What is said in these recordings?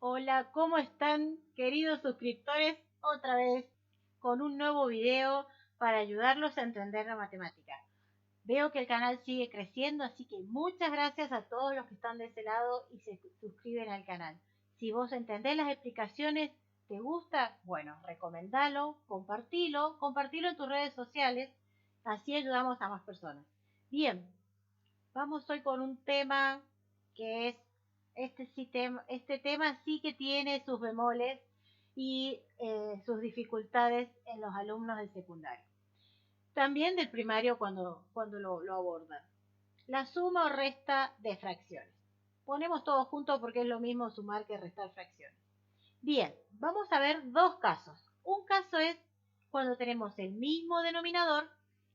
Hola, ¿cómo están, queridos suscriptores? Otra vez con un nuevo video para ayudarlos a entender la matemática. Veo que el canal sigue creciendo, así que muchas gracias a todos los que están de ese lado y se suscriben al canal. Si vos entendés las explicaciones, te gusta, bueno, recomendalo, compartilo en tus redes sociales, así ayudamos a más personas. Bien, vamos hoy con un tema que es este tema sí que tiene sus bemoles y sus dificultades en los alumnos del secundario. También del primario cuando lo abordan. La suma o resta de fracciones. Ponemos todo junto porque es lo mismo sumar que restar fracciones. Bien, vamos a ver dos casos. Un caso es cuando tenemos el mismo denominador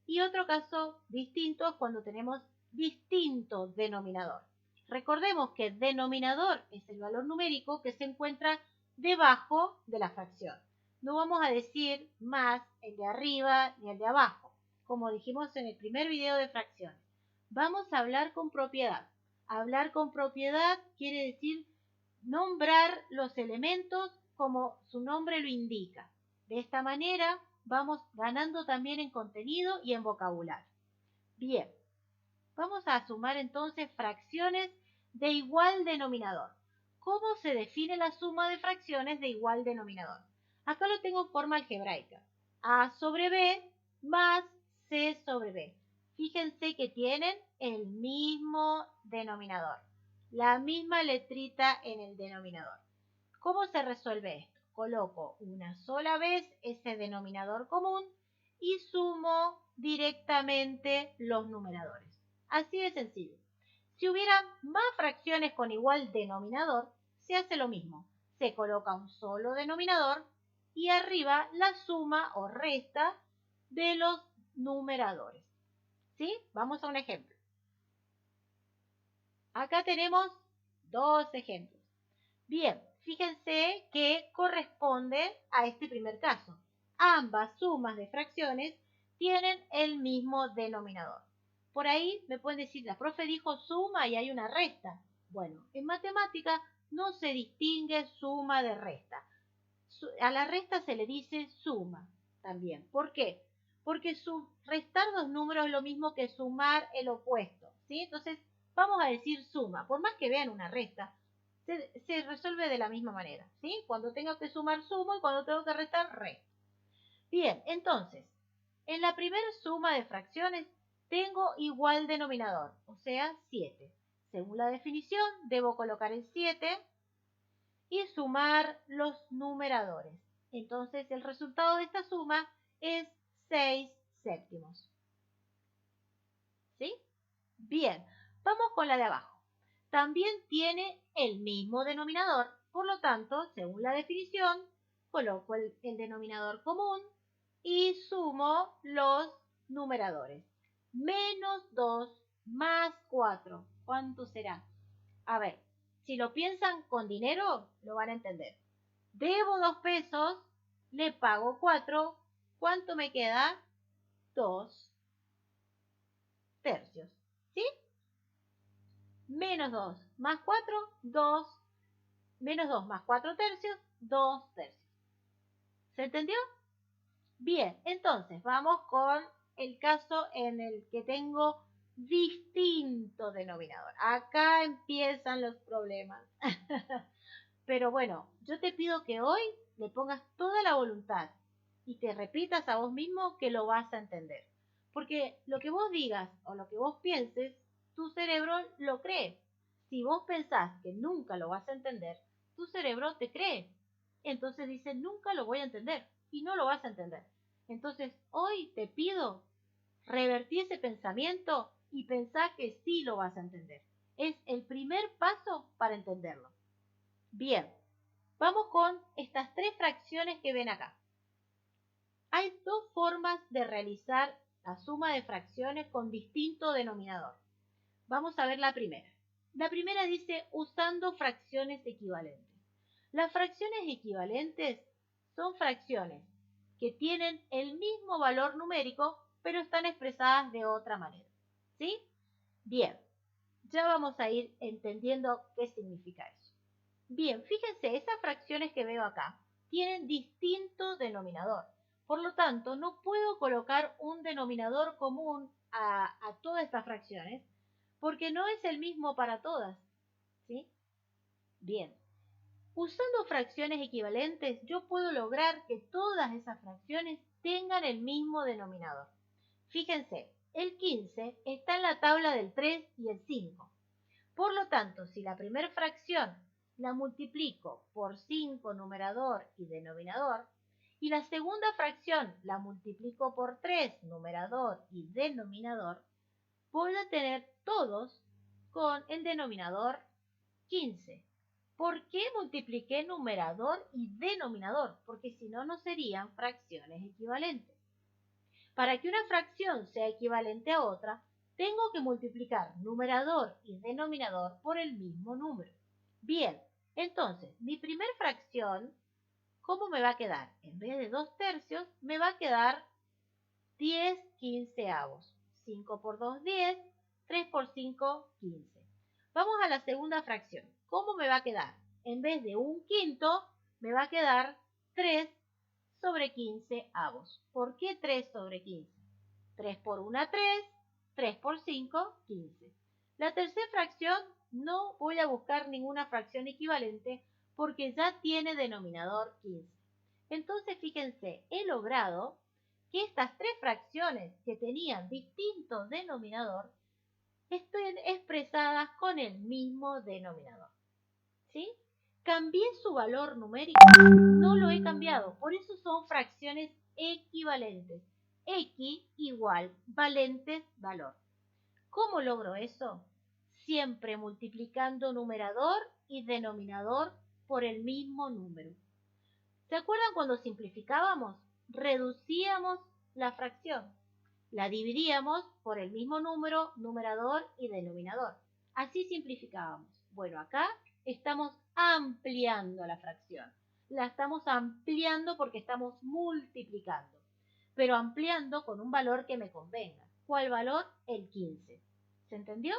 y otro caso distinto es cuando tenemos distinto denominador. Recordemos que denominador es el valor numérico que se encuentra debajo de la fracción. No vamos a decir más el de arriba ni el de abajo, como dijimos en el primer video de fracciones. Vamos a hablar con propiedad. Hablar con propiedad quiere decir nombrar los elementos como su nombre lo indica. De esta manera vamos ganando también en contenido y en vocabulario. Bien, vamos a sumar entonces fracciones de igual denominador. ¿Cómo se define la suma de fracciones de igual denominador? Acá lo tengo en forma algebraica. A sobre B más C sobre B. Fíjense que tienen el mismo denominador, la misma letrita en el denominador. ¿Cómo se resuelve esto? Coloco una sola vez ese denominador común y sumo directamente los numeradores. Así de sencillo. Si hubiera más fracciones con igual denominador, se hace lo mismo. Se coloca un solo denominador y arriba la suma o resta de los numeradores. ¿Sí? Vamos a un ejemplo. Acá tenemos dos ejemplos. Bien, fíjense que corresponde a este primer caso. Ambas sumas de fracciones tienen el mismo denominador. Por ahí me pueden decir, la profe dijo suma y hay una resta. Bueno, en matemática no se distingue suma de resta. A la resta se le dice suma también. ¿Por qué? Porque restar dos números es lo mismo que sumar el opuesto, ¿sí? Entonces, vamos a decir suma. Por más que vean una resta, se resuelve de la misma manera, ¿sí? Cuando tengo que sumar, sumo y cuando tengo que restar, resto. Bien, entonces, en la primera suma de fracciones tengo igual denominador, o sea, 7. Según la definición, debo colocar el 7 y sumar los numeradores. Entonces, el resultado de esta suma es 6 séptimos. ¿Sí? Bien, vamos con la de abajo. También tiene el mismo denominador, por lo tanto, según la definición, coloco el denominador común y sumo los numeradores. Menos 2 más 4. ¿Cuánto será? A ver, si lo piensan con dinero, lo van a entender. Debo 2 pesos, le pago 4. ¿Cuánto me queda? 2 tercios. ¿Sí? Menos 2 más 4, 2. Menos 2 más 4 tercios, 2 tercios. ¿Se entendió? Bien, entonces vamos con el caso en el que tengo distinto denominador. Acá empiezan los problemas. Pero bueno, yo te pido que hoy le pongas toda la voluntad y te repitas a vos mismo que lo vas a entender. Porque lo que vos digas o lo que vos pienses, tu cerebro lo cree. Si vos pensás que nunca lo vas a entender, tu cerebro te cree. Entonces dice, nunca lo voy a entender y no lo vas a entender. Entonces hoy te pido, revertí ese pensamiento y pensá que sí lo vas a entender. Es el primer paso para entenderlo. Bien, vamos con estas tres fracciones que ven acá. Hay dos formas de realizar la suma de fracciones con distinto denominador. Vamos a ver la primera. La primera dice usando fracciones equivalentes. Las fracciones equivalentes son fracciones que tienen el mismo valor numérico, pero están expresadas de otra manera. ¿Sí? Bien, ya vamos a ir entendiendo qué significa eso. Bien, fíjense, esas fracciones que veo acá tienen distinto denominador. Por lo tanto, no puedo colocar un denominador común a todas estas fracciones porque no es el mismo para todas, ¿sí? Bien, usando fracciones equivalentes, yo puedo lograr que todas esas fracciones tengan el mismo denominador. Fíjense, el 15 está en la tabla del 3 y el 5. Por lo tanto, si la primera fracción la multiplico por 5 numerador y denominador, y la segunda fracción la multiplico por 3 numerador y denominador, voy a tener todos con el denominador 15. ¿Por qué multipliqué numerador y denominador? Porque si no, no serían fracciones equivalentes. Para que una fracción sea equivalente a otra, tengo que multiplicar numerador y denominador por el mismo número. Bien, entonces, mi primer fracción, ¿cómo me va a quedar? En vez de 2/3, me va a quedar 10 quinceavos. 5 por 2, 10. 3 por 5, 15. Vamos a la segunda fracción. ¿Cómo me va a quedar? En vez de 1/5, me va a quedar 3 sobre 15 avos. ¿Por qué 3 sobre 15? 3 por 1, 3. 3 por 5, 15. La tercera fracción no voy a buscar ninguna fracción equivalente porque ya tiene denominador 15. Entonces, fíjense, he logrado que estas tres fracciones que tenían distinto denominador estén expresadas con el mismo denominador. ¿Sí? ¿Cambié su valor numérico? No lo he cambiado, por eso son fracciones equivalentes. X igual valentes valor. ¿Cómo logro eso? Siempre multiplicando numerador y denominador por el mismo número. ¿Se acuerdan cuando simplificábamos? Reducíamos la fracción. La dividíamos por el mismo número, numerador y denominador. Así simplificábamos. Bueno, acá estamos ampliando la fracción. La estamos ampliando porque estamos multiplicando, pero ampliando con un valor que me convenga. ¿Cuál valor? El 15. ¿Se entendió?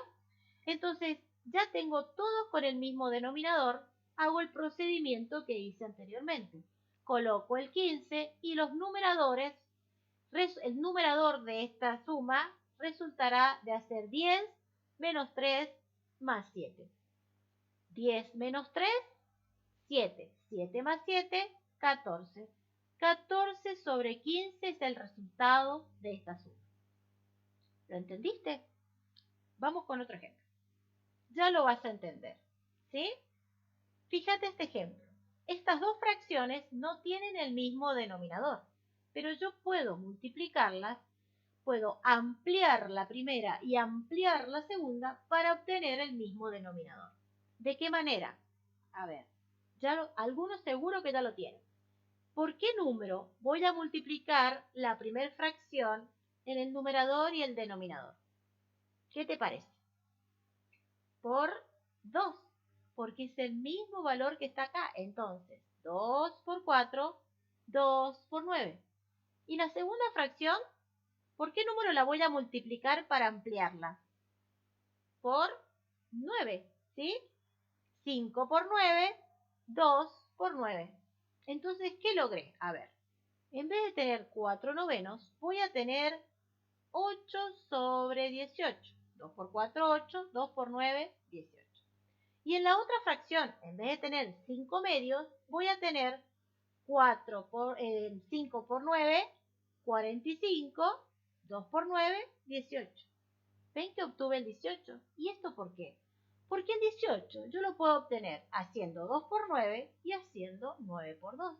Entonces, ya tengo todos con el mismo denominador, hago el procedimiento que hice anteriormente. Coloco el 15 y los numeradores, el numerador de esta suma resultará de hacer 10 menos 3 más 7. 10 menos 3, 7. 7 más 7, 14. 14 sobre 15 es el resultado de esta suma. ¿Lo entendiste? Vamos con otro ejemplo. Ya lo vas a entender, ¿sí? Fíjate este ejemplo. Estas dos fracciones no tienen el mismo denominador, pero yo puedo multiplicarlas, puedo ampliar la primera y ampliar la segunda para obtener el mismo denominador. ¿De qué manera? A ver, algunos seguro que ya lo tienen. ¿Por qué número voy a multiplicar la primera fracción en el numerador y el denominador? ¿Qué te parece? Por 2, porque es el mismo valor que está acá. Entonces, 2 por 4, 2 por 9. Y la segunda fracción, ¿por qué número la voy a multiplicar para ampliarla? Por 9, ¿sí? 5 por 9, 2 por 9. Entonces, ¿qué logré? A ver, en vez de tener 4 novenos, voy a tener 8 sobre 18. 2 por 4, 8, 2 por 9, 18. Y en la otra fracción, en vez de tener 5 medios, voy a tener 5 por 9, 45, 2 por 9, 18. ¿Ven que obtuve el 18? ¿Y esto por qué? Porque el 18 yo lo puedo obtener haciendo 2 por 9 y haciendo 9 por 2.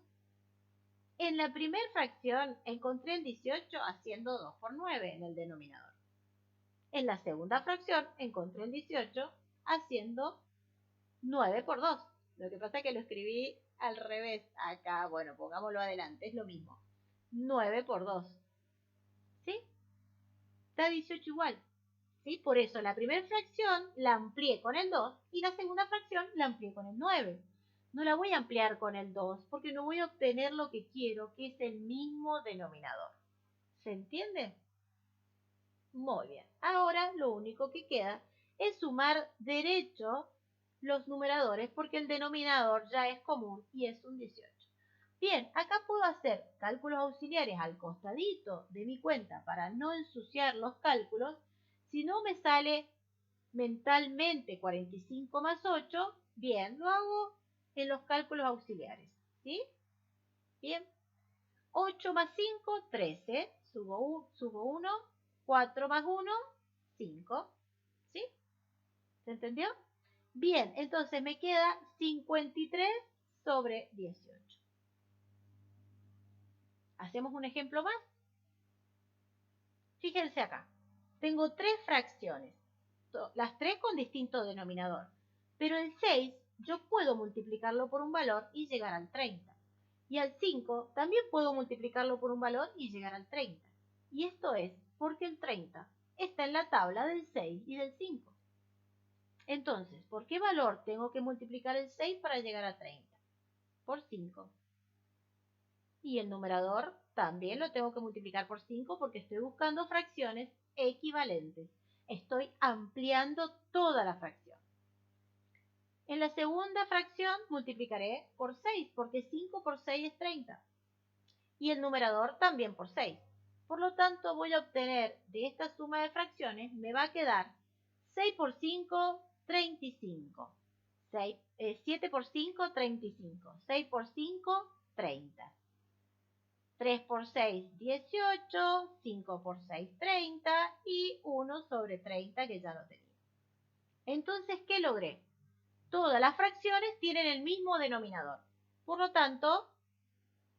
En la primera fracción encontré el 18 haciendo 2 por 9 en el denominador. En la segunda fracción encontré el 18 haciendo 9 por 2. Lo que pasa es que lo escribí al revés acá. Bueno, pongámoslo adelante, es lo mismo. 9 por 2. ¿Sí? Está 18 igual. ¿Sí? Por eso la primera fracción la amplié con el 2 y la segunda fracción la amplié con el 9. No la voy a ampliar con el 2 porque no voy a obtener lo que quiero, que es el mismo denominador. ¿Se entiende? Muy bien. Ahora lo único que queda es sumar derecho los numeradores porque el denominador ya es común y es un 18. Bien, acá puedo hacer cálculos auxiliares al costadito de mi cuenta para no ensuciar los cálculos. Si no me sale mentalmente 45 más 8, bien, lo hago en los cálculos auxiliares, ¿sí? Bien, 8 más 5, 13, subo 1, 4 más 1, 5, ¿sí? ¿Se entendió? Bien, entonces me queda 53 sobre 18. ¿Hacemos un ejemplo más? Fíjense acá, tengo tres fracciones, las tres con distinto denominador, pero el 6 yo puedo multiplicarlo por un valor y llegar al 30. Y al 5 también puedo multiplicarlo por un valor y llegar al 30. Y esto es porque el 30 está en la tabla del 6 y del 5. Entonces, ¿por qué valor tengo que multiplicar el 6 para llegar a 30? Por 5. Y el numerador también lo tengo que multiplicar por 5 porque estoy buscando fracciones equivalentes. Estoy ampliando toda la fracción. En la segunda fracción multiplicaré por 6 porque 5 por 6 es 30. Y el numerador también por 6. Por lo tanto, voy a obtener de esta suma de fracciones, me va a quedar 6 por 5, 35. 7 por 5, 35. 6 por 5, 30. 3 por 6, 18. 5 por 6, 30. Y 1 sobre 30 que ya lo tenía. Entonces, ¿qué logré? Todas las fracciones tienen el mismo denominador. Por lo tanto,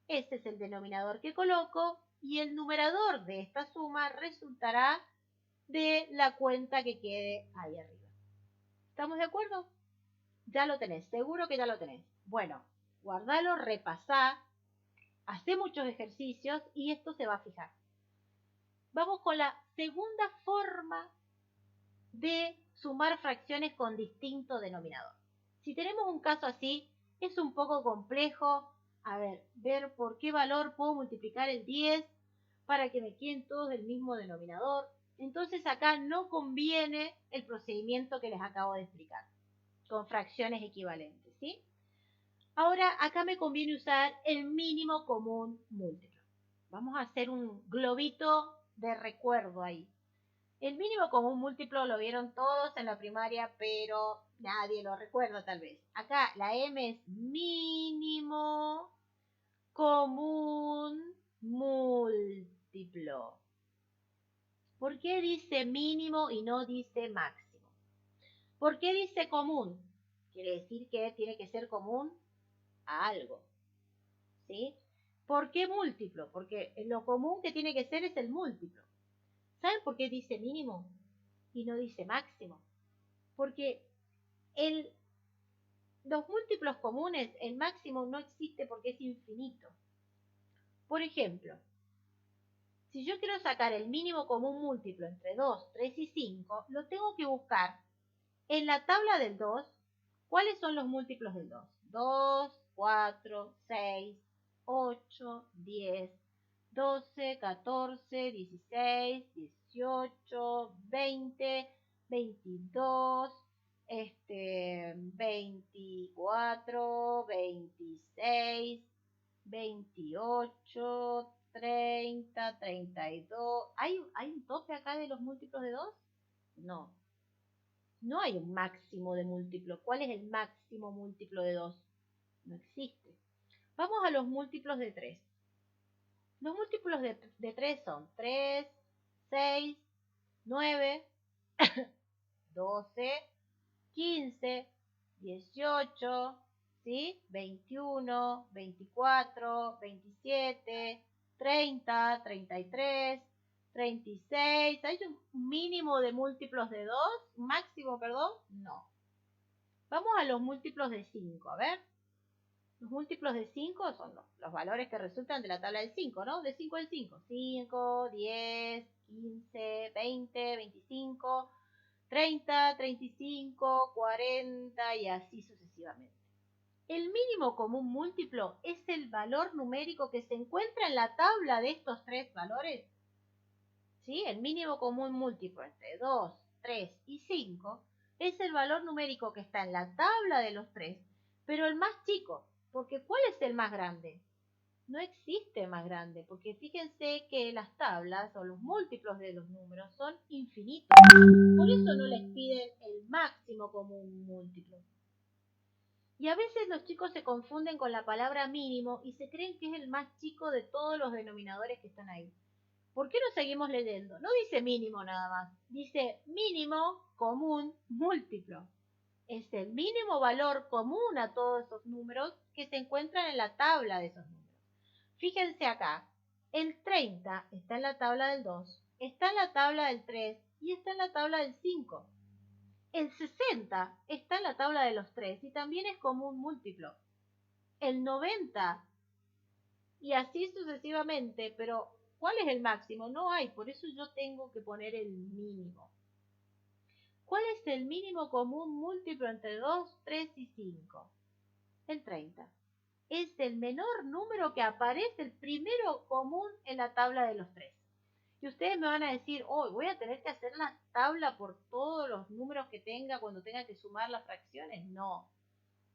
ese es el denominador que coloco y el numerador de esta suma resultará de la cuenta que quede ahí arriba. ¿Estamos de acuerdo? Ya lo tenés, seguro que ya lo tenés. Bueno, guardalo, repasá, hacé muchos ejercicios y esto se va a fijar. Vamos con la segunda forma de sumar fracciones con distinto denominador. Si tenemos un caso así, es un poco complejo. A ver por qué valor puedo multiplicar el 10 para que me queden todos del mismo denominador. Entonces acá no conviene el procedimiento que les acabo de explicar, con fracciones equivalentes, ¿sí? Ahora acá me conviene usar el mínimo común múltiplo. Vamos a hacer un globito de recuerdo ahí. El mínimo común múltiplo lo vieron todos en la primaria, pero nadie lo recuerda tal vez. Acá la M es mínimo común múltiplo. ¿Por qué dice mínimo y no dice máximo? ¿Por qué dice común? Quiere decir que tiene que ser común a algo, ¿sí? ¿Por qué múltiplo? Porque lo común que tiene que ser es el múltiplo. ¿Saben por qué dice mínimo y no dice máximo? Porque los múltiplos comunes, el máximo no existe porque es infinito. Por ejemplo, si yo quiero sacar el mínimo común múltiplo entre 2, 3 y 5, lo tengo que buscar en la tabla del 2. ¿Cuáles son los múltiplos del 2? 2, 4, 6, 8, 10, 12, 14, 16, 18, 20, 22, 24, 26, 28, 30, 32. ¿Hay un tope acá de los múltiplos de 2? No. No hay un máximo de múltiplo. ¿Cuál es el máximo múltiplo de 2? No existe. Vamos a los múltiplos de 3. Los múltiplos de 3 son 3, 6, 9, 12, 15, 18, ¿sí? 21, 24, 27, 30, 33, 36. ¿Hay un mínimo de múltiplos de 2? ¿Máximo, perdón? No. Vamos a los múltiplos de 5, a ver. Los múltiplos de 5 son los valores que resultan de la tabla del 5, ¿no? De 5 al 5. 5, 10, 15, 20, 25, 30, 35, 40 y así sucesivamente. El mínimo común múltiplo es el valor numérico que se encuentra en la tabla de estos tres valores. ¿Sí? El mínimo común múltiplo entre 2, 3 y 5 Es el valor numérico que está en la tabla de los 3, pero el más chico, porque ¿cuál es el más grande? No existe más grande, porque fíjense que las tablas o los múltiplos de los números son infinitos. Por eso no les piden el máximo común múltiplo. Y a veces los chicos se confunden con la palabra mínimo y se creen que es el más chico de todos los denominadores que están ahí. ¿Por qué no seguimos leyendo? No dice mínimo nada más, dice mínimo común múltiplo. Es el mínimo valor común a todos esos números que se encuentran en la tabla de esos números. Fíjense acá, el 30 está en la tabla del 2, está en la tabla del 3 y está en la tabla del 5. El 60 está en la tabla de los 3 y también es común múltiplo. El 90 y así sucesivamente, pero ¿cuál es el máximo? No hay, por eso yo tengo que poner el mínimo. ¿Cuál es el mínimo común múltiplo entre 2, 3 y 5? El 30. Es el menor número que aparece, el primero común en la tabla de los 3. Y ustedes me van a decir, oh, voy a tener que hacer la tabla por todos los números que tenga cuando tenga que sumar las fracciones. No.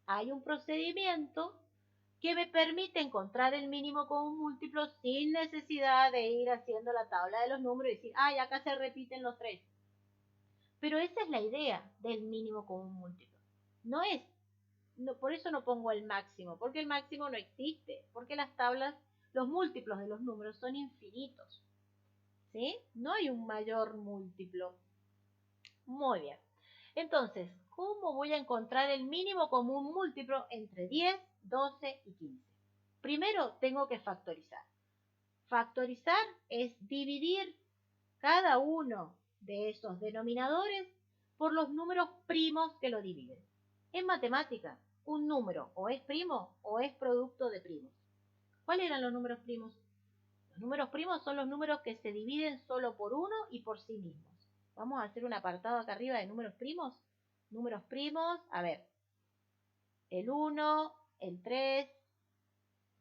Hay un procedimiento que me permite encontrar el mínimo común múltiplo sin necesidad de ir haciendo la tabla de los números y decir, ay, acá se repiten los 3. Pero esa es la idea del mínimo común múltiplo. No es, no, por eso no pongo el máximo, porque el máximo no existe, porque las tablas, los múltiplos de los números son infinitos. ¿Sí? No hay un mayor múltiplo. Muy bien. Entonces, ¿cómo voy a encontrar el mínimo común múltiplo entre 10, 12 y 15? Primero tengo que factorizar. Factorizar es dividir cada uno de esos denominadores por los números primos que lo dividen. En matemática, un número o es primo o es producto de primos. ¿Cuáles eran los números primos? Los números primos son los números que se dividen solo por uno y por sí mismos. Vamos a hacer un apartado acá arriba de números primos. Números primos, a ver, el 1, el 3,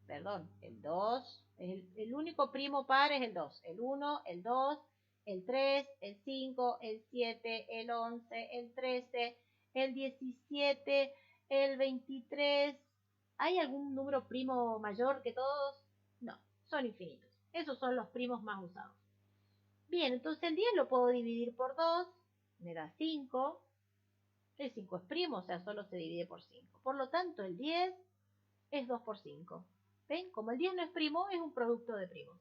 perdón, el 2, el único primo par es el 2. El 1, el 2, el 3, el 5, el 7, el 11, el 13, el 17, el 23. ¿Hay algún número primo mayor que todos? No, son infinitos. Esos son los primos más usados. Bien, entonces el 10 lo puedo dividir por 2, me da 5. El 5 es primo, o sea, solo se divide por 5. Por lo tanto, el 10 es 2 por 5. ¿Ven? Como el 10 no es primo, es un producto de primos.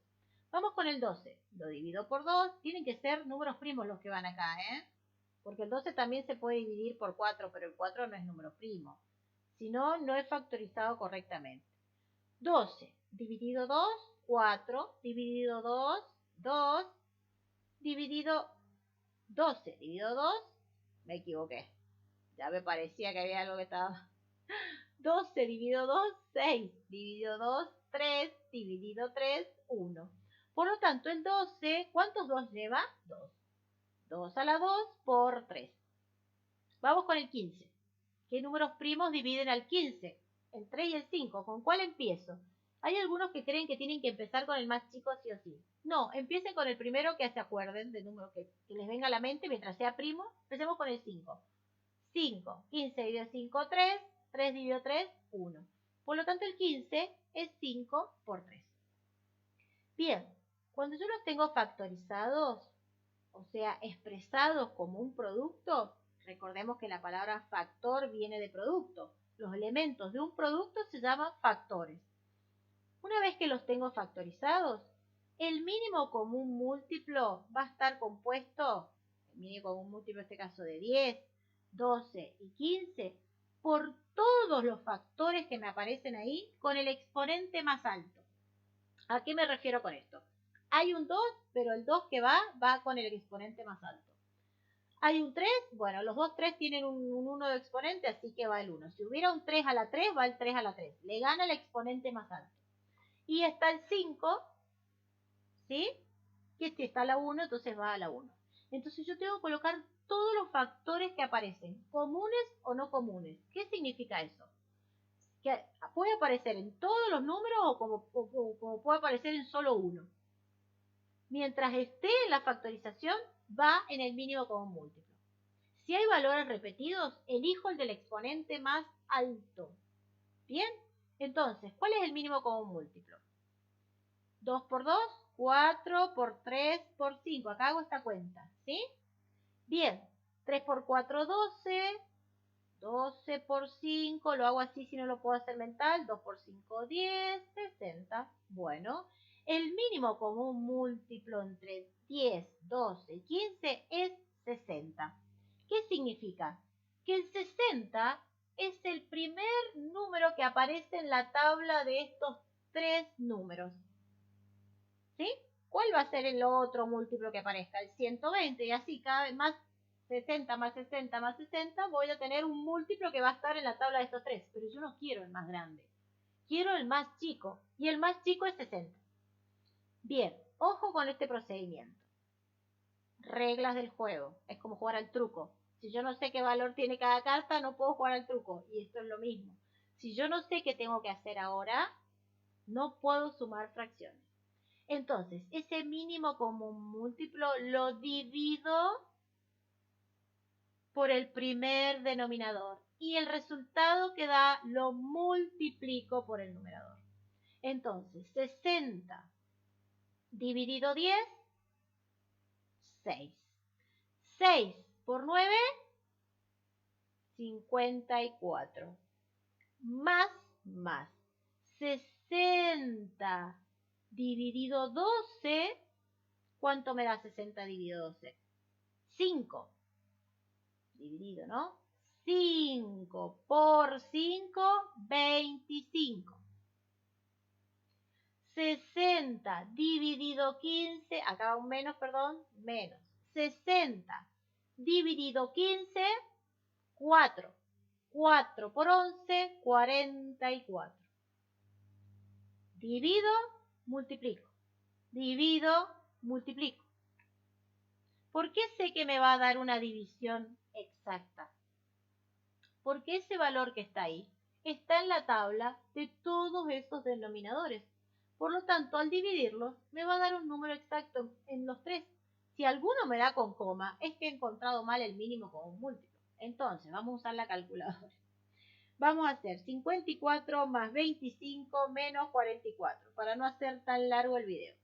Vamos con el 12. Lo divido por 2. Tienen que ser números primos los que van acá, ¿eh? Porque el 12 también se puede dividir por 4, pero el 4 no es número primo. Si no, no he factorizado correctamente. 12 dividido 2, 4. Dividido 2, 2. Dividido 12 dividido 2. Me equivoqué. Ya me parecía que había algo que estaba... 12 dividido 2, 6. Dividido 2, 3. Dividido 3, 1. Por lo tanto, el 12, ¿cuántos 2 lleva? 2. 2 a la 2 por 3. Vamos con el 15. ¿Qué números primos dividen al 15? El 3 y el 5. ¿Con cuál empiezo? Hay algunos que creen que tienen que empezar con el más chico sí o sí. No, empiecen con el primero que se acuerden del número que les venga a la mente mientras sea primo. Empecemos con el 5. 5. 15 dividido 5, 3. 3 dividido 3, 1. Por lo tanto, el 15 es 5 por 3. Bien, cuando yo los tengo factorizados, o sea, expresados como un producto, recordemos que la palabra factor viene de producto. Los elementos de un producto se llaman factores. Una vez que los tengo factorizados, el mínimo común múltiplo va a estar compuesto, el mínimo común múltiplo en este caso de 10, 12 y 15, por todos los factores que me aparecen ahí con el exponente más alto. ¿A qué me refiero con esto? Hay un 2, pero el 2 que va con el exponente más alto. Hay un 3, bueno, los dos 3 tienen un 1 de exponente, así que va el 1. Si hubiera un 3 a la 3, va el 3 a la 3. Le gana el exponente más alto. Y está el 5, ¿sí? Que si está la 1, entonces va a la 1. Entonces yo tengo que colocar todos los factores que aparecen, comunes o no comunes. ¿Qué significa eso? Que puede aparecer en todos los números o como puede aparecer en solo uno. Mientras esté en la factorización, va en el mínimo común múltiplo. Si hay valores repetidos, elijo el del exponente más alto. ¿Bien? Entonces, ¿cuál es el mínimo común múltiplo? 2 por 2, 4 por 3 por 5. Acá hago esta cuenta, ¿sí? Bien, 3 por 4, 12. 12 por 5, lo hago así si no lo puedo hacer mental. 2 por 5, 10, 60. Bueno, el mínimo común múltiplo entre 10, 12 y 15 es 60. ¿Qué significa? Que el 60 es el primer número que aparece en la tabla de estos tres números. ¿Sí? ¿Cuál va a ser el otro múltiplo que aparezca? El 120, y así cada vez más. 60 más 60 más 60, voy a tener un múltiplo que va a estar en la tabla de estos tres. Pero yo no quiero el más grande. Quiero el más chico. Y el más chico es 60. Bien, ojo con este procedimiento. Reglas del juego. Es como jugar al truco. Si yo no sé qué valor tiene cada carta, no puedo jugar al truco. Y esto es lo mismo. Si yo no sé qué tengo que hacer ahora, no puedo sumar fracciones. Entonces, ese mínimo común múltiplo lo divido por el primer denominador y el resultado que da lo multiplico por el numerador. Entonces, 60 dividido 10, 6. 6 por 9, 54. Más. 60 dividido 12, ¿cuánto me da 60 dividido 12? 5. Dividido, ¿no? 5 por 5, 25. 60 dividido 15, acá un menos, perdón, menos. 60 dividido 15, 4. 4 por 11, 44. Divido, multiplico. Divido, multiplico. ¿Por qué sé que me va a dar una división exacta? Porque ese valor que está ahí está en la tabla de todos esos denominadores. Por lo tanto, al dividirlos, me va a dar un número exacto en los tres. Si alguno me da con coma, es que he encontrado mal el mínimo común múltiplo. Entonces, vamos a usar la calculadora. Vamos a hacer 54 más 25 menos 44, para no hacer tan largo el video.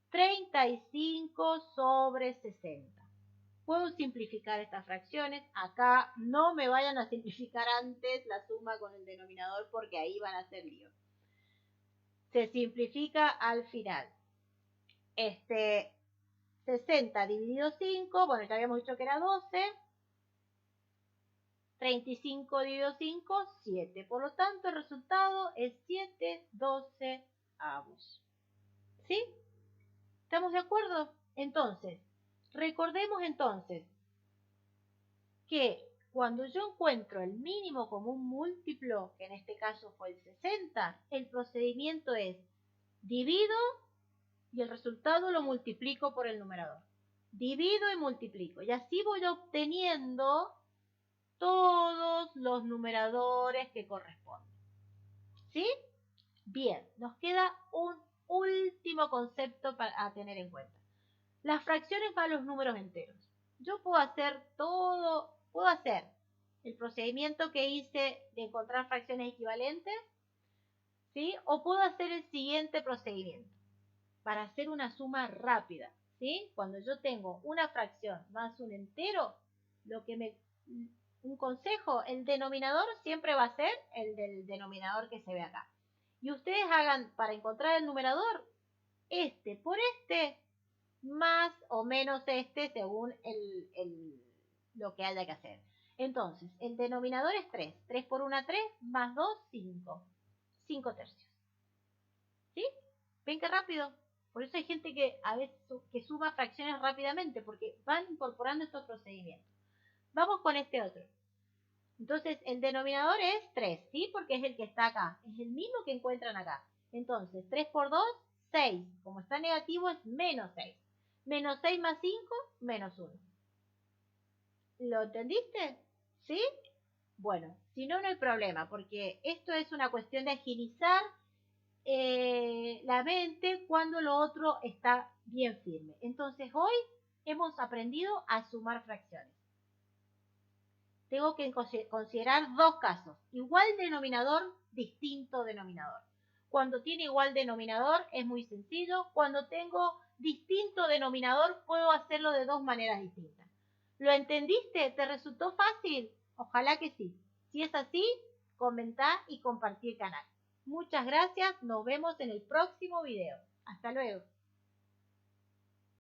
35 sobre 60. Puedo simplificar estas fracciones. Acá no me vayan a simplificar antes la suma con el denominador porque ahí van a ser líos. Se simplifica al final. 60 dividido 5, bueno, ya habíamos dicho que era 12. 35 dividido 5, 7. Por lo tanto, el resultado es 7/12. ¿Sí? ¿Estamos de acuerdo? Entonces, recordemos entonces que cuando yo encuentro el mínimo común múltiplo, que en este caso fue el 60, el procedimiento es divido y el resultado lo multiplico por el numerador. Divido y multiplico. Y así voy obteniendo todos los numeradores que corresponden. ¿Sí? Bien, nos queda un último concepto a tener en cuenta. Las fracciones para los números enteros. Yo puedo hacer el procedimiento que hice de encontrar fracciones equivalentes, ¿sí? O puedo hacer el siguiente procedimiento para hacer una suma rápida, ¿sí? Cuando yo tengo una fracción más un entero, un consejo, el denominador siempre va a ser el del denominador que se ve acá. Y ustedes hagan, para encontrar el numerador, este por este, más o menos este, según lo que haya que hacer. Entonces, el denominador es 3. 3 por 1, 3, más 2, 5. 5 tercios. ¿Sí? ¿Ven qué rápido? Por eso hay gente que a veces que suma fracciones rápidamente, porque van incorporando estos procedimientos. Vamos con este otro. Entonces, el denominador es 3, ¿sí? Porque es el que está acá. Es el mismo que encuentran acá. Entonces, 3 por 2, 6. Como está negativo, es menos 6. Menos 6 más 5, menos 1. ¿Lo entendiste? ¿Sí? Bueno, si no, no hay problema, porque esto es una cuestión de agilizar la mente cuando lo otro está bien firme. Entonces, hoy hemos aprendido a sumar fracciones. tengo que considerar dos casos. Igual denominador, distinto denominador. Cuando tiene igual denominador es muy sencillo. Cuando tengo distinto denominador puedo hacerlo de dos maneras distintas. ¿Lo entendiste? ¿Te resultó fácil? Ojalá que sí. Si es así, comenta y compartí el canal. Muchas gracias. Nos vemos en el próximo video. Hasta luego.